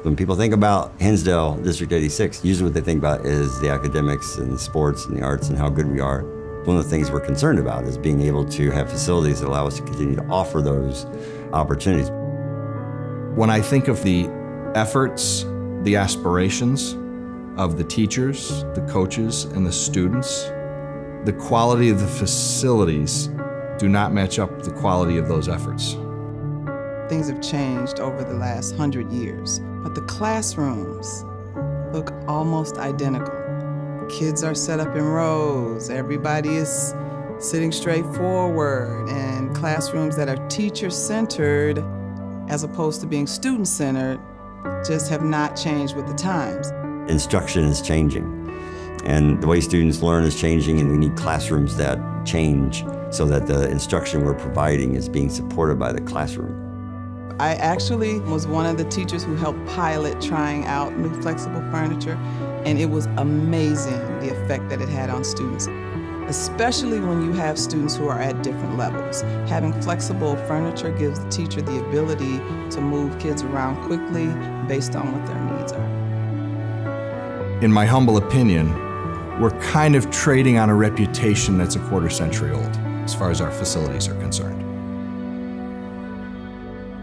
When people think about Hinsdale District 86, usually what they think about is the academics and the sports and the arts and how good we are. One of the things we're concerned about is being able to have facilities that allow us to continue to offer those opportunities. When I think of the efforts, the aspirations of the teachers, the coaches, and the students, the quality of the facilities do not match up the quality of those efforts. Things have changed over the last 100 years, but the classrooms look almost identical. Kids are set up in rows, everybody is sitting straight forward, and classrooms that are teacher-centered as opposed to being student-centered just have not changed with the times. Instruction is changing, and the way students learn is changing, and we need classrooms that change so that the instruction we're providing is being supported by the classroom. I actually was one of the teachers who helped pilot trying out new flexible furniture, and it was amazing the effect that it had on students, especially when you have students who are at different levels. Having flexible furniture gives the teacher the ability to move kids around quickly based on what their needs are. In my humble opinion, we're kind of trading on a reputation that's a quarter century old as far as our facilities are concerned.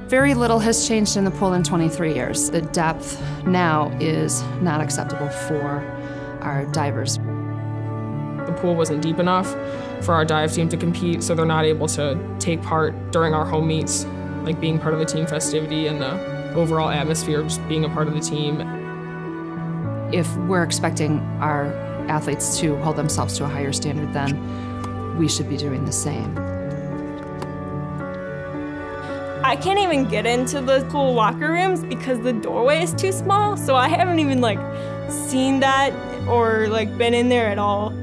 Very little has changed in the pool in 23 years. The depth now is not acceptable for our divers. The pool wasn't deep enough for our dive team to compete, so they're not able to take part during our home meets, like being part of the team festivity and the overall atmosphere of just being a part of the team. If we're expecting our athletes to hold themselves to a higher standard, then we should be doing the same. I can't even get into the pool locker rooms because the doorway is too small, so I haven't even seen that or been in there at all.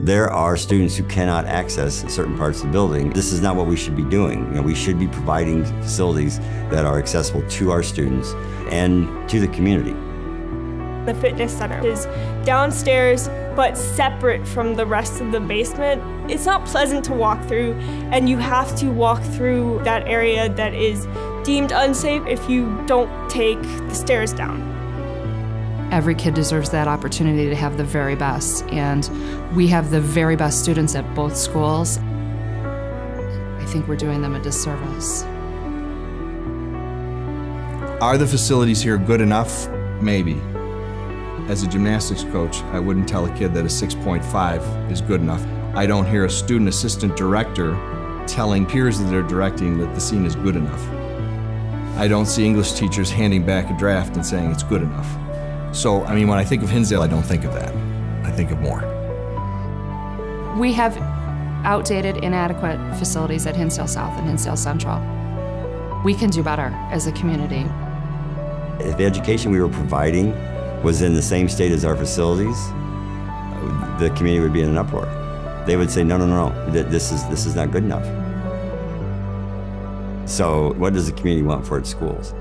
There are students who cannot access certain parts of the building. This is not what we should be doing. We should be providing facilities that are accessible to our students and to the community. The fitness center is downstairs, but separate from the rest of the basement. It's not pleasant to walk through, and you have to walk through that area that is deemed unsafe if you don't take the stairs down. Every kid deserves that opportunity to have the very best, and we have the very best students at both schools. I think we're doing them a disservice. Are the facilities here good enough? Maybe. As a gymnastics coach, I wouldn't tell a kid that a 6.5 is good enough. I don't hear a student assistant director telling peers that they're directing that the scene is good enough. I don't see English teachers handing back a draft and saying it's good enough. So, when I think of Hinsdale, I don't think of that. I think of more. We have outdated, inadequate facilities at Hinsdale South and Hinsdale Central. We can do better as a community. If the education we were providing was in the same state as our facilities, the community would be in an uproar. They would say, no, no, no, this is not good enough. So what does the community want for its schools?